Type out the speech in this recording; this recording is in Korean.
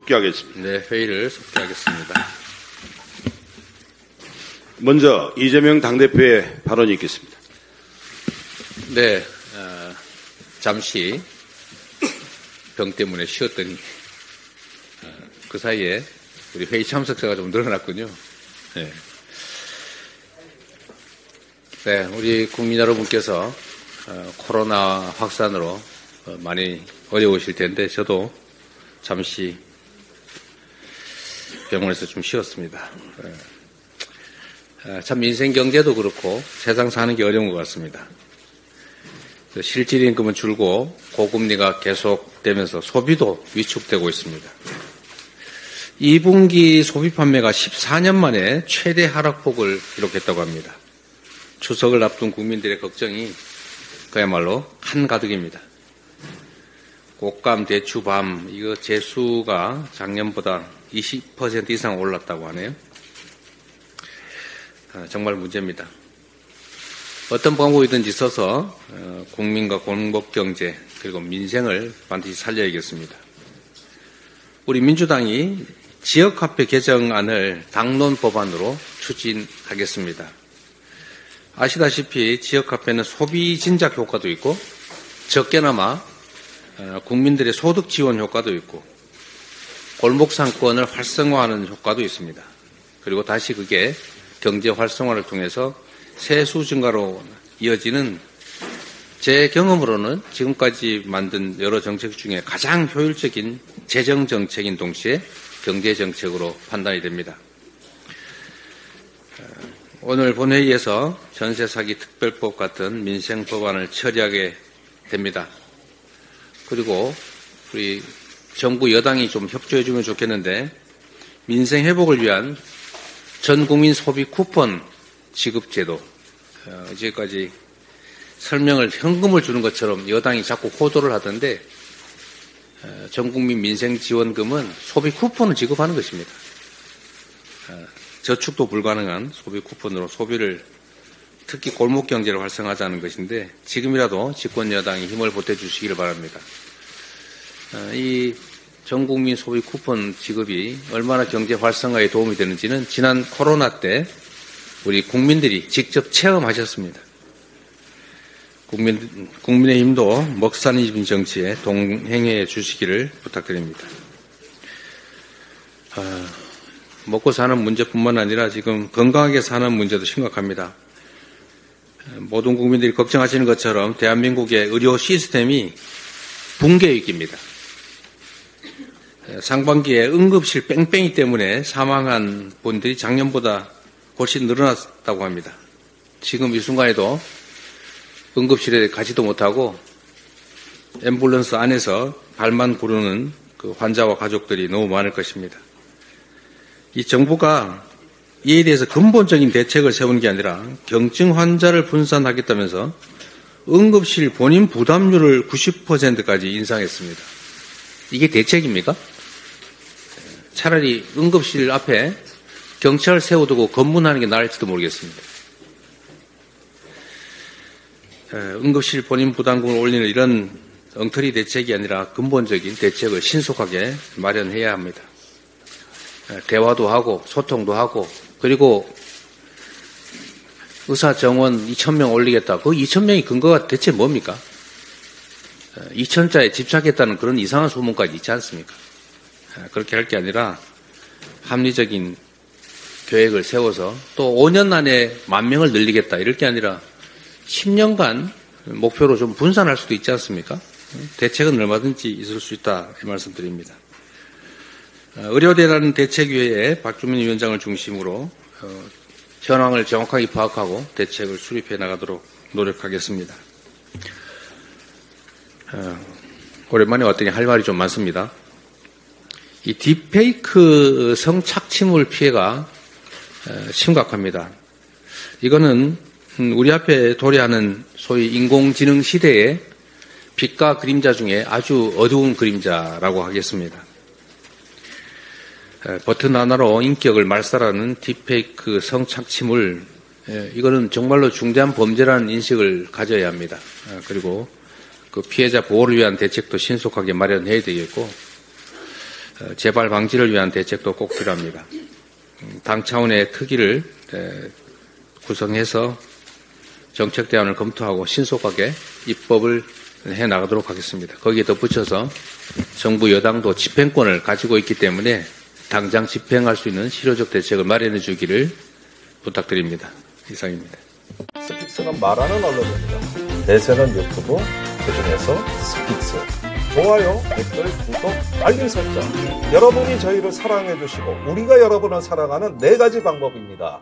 속기하겠습니다. 네, 회의를 속기하겠습니다. 먼저 이재명 당대표의 발언이 있겠습니다. 네, 잠시 병 때문에 쉬었더니 그 사이에 우리 회의 참석자가 좀 늘어났군요. 네. 네, 우리 국민 여러분께서 코로나 확산으로 많이 어려우실 텐데 저도 잠시 병원에서 좀 쉬었습니다. 참 민생 경제도 그렇고 세상 사는 게 어려운 것 같습니다. 실질 임금은 줄고 고금리가 계속되면서 소비도 위축되고 있습니다. 2분기 소비 판매가 14년 만에 최대 하락폭을 기록했다고 합니다. 추석을 앞둔 국민들의 걱정이 그야말로 한가득입니다. 곡감, 대추, 밤 이거 재수가 작년보다 20% 이상 올랐다고 하네요. 정말 문제입니다. 어떤 방법이든지 써서 국민과 공급경제 그리고 민생을 반드시 살려야겠습니다. 우리 민주당이 지역화폐 개정안을 당론 법안으로 추진하겠습니다. 아시다시피 지역화폐는 소비 진작 효과도 있고 적게나마 국민들의 소득 지원 효과도 있고 골목 상권을 활성화하는 효과도 있습니다. 그리고 다시 그게 경제 활성화를 통해서 세수 증가로 이어지는 제 경험으로는 지금까지 만든 여러 정책 중에 가장 효율적인 재정 정책인 동시에 경제 정책으로 판단이 됩니다. 오늘 본회의에서 전세 사기 특별법 같은 민생 법안을 처리하게 됩니다. 그리고 우리 정부 여당이 좀 협조해 주면 좋겠는데 민생 회복을 위한 전 국민 소비 쿠폰 지급 제도 이제까지 설명을 현금을 주는 것처럼 여당이 자꾸 호도를 하던데 전 국민 민생 지원금은 소비 쿠폰을 지급하는 것입니다. 저축도 불가능한 소비 쿠폰으로 소비를 특히 골목 경제를 활성화하자는 것인데 지금이라도 집권 여당이 힘을 보태주시기를 바랍니다. 이 전 국민 소비 쿠폰 지급이 얼마나 경제 활성화에 도움이 되는지는 지난 코로나 때 우리 국민들이 직접 체험하셨습니다. 국민의힘도 먹사님 정치에 동행해 주시기를 부탁드립니다. 먹고 사는 문제뿐만 아니라 지금 건강하게 사는 문제도 심각합니다. 모든 국민들이 걱정하시는 것처럼 대한민국의 의료 시스템이 붕괴 위기입니다. 상반기에 응급실 뺑뺑이 때문에 사망한 분들이 작년보다 훨씬 늘어났다고 합니다. 지금 이 순간에도 응급실에 가지도 못하고 앰뷸런스 안에서 발만 구르는 그 환자와 가족들이 너무 많을 것입니다. 이 정부가 이에 대해서 근본적인 대책을 세우는 게 아니라 경증 환자를 분산하겠다면서 응급실 본인 부담률을 90%까지 인상했습니다. 이게 대책입니까? 차라리 응급실 앞에 경찰 세워두고 검문하는 게 나을지도 모르겠습니다. 응급실 본인 부담금을 올리는 이런 엉터리 대책이 아니라 근본적인 대책을 신속하게 마련해야 합니다. 대화도 하고 소통도 하고 그리고 의사 정원 2,000명 올리겠다. 그 2,000명의 근거가 대체 뭡니까? 2,000자에 집착했다는 그런 이상한 소문까지 있지 않습니까? 그렇게 할 게 아니라 합리적인 계획을 세워서 또 5년 안에 10,000명을 늘리겠다 이럴 게 아니라 10년간 목표로 좀 분산할 수도 있지 않습니까? 대책은 얼마든지 있을 수 있다 이 말씀드립니다. 의료대라는 대책 외에 박주민 위원장을 중심으로 현황을 정확하게 파악하고 대책을 수립해 나가도록 노력하겠습니다. 오랜만에 왔더니 할 말이 좀 많습니다. 이 딥페이크 성착취물 피해가 심각합니다. 이거는 우리 앞에 도래하는 소위 인공지능 시대의 빛과 그림자 중에 아주 어두운 그림자라고 하겠습니다. 버튼 하나로 인격을 말살하는 딥페이크 성착취물, 이거는 정말로 중대한 범죄라는 인식을 가져야 합니다. 그리고 그 피해자 보호를 위한 대책도 신속하게 마련해야 되겠고, 재발 방지를 위한 대책도 꼭 필요합니다. 당 차원의 특위를 구성해서 정책 대안을 검토하고 신속하게 입법을 해 나가도록 하겠습니다. 거기에 덧붙여서 정부 여당도 집행권을 가지고 있기 때문에 당장 집행할 수 있는 실효적 대책을 마련해 주기를 부탁드립니다. 이상입니다. 스픽스는 말하는 언론입니다. 대세는 유튜브, 그중에서 스픽스. 좋아요, 댓글, 구독, 알림 설정. 여러분이 저희를 사랑해 주시고 우리가 여러분을 사랑하는 4가지 방법입니다.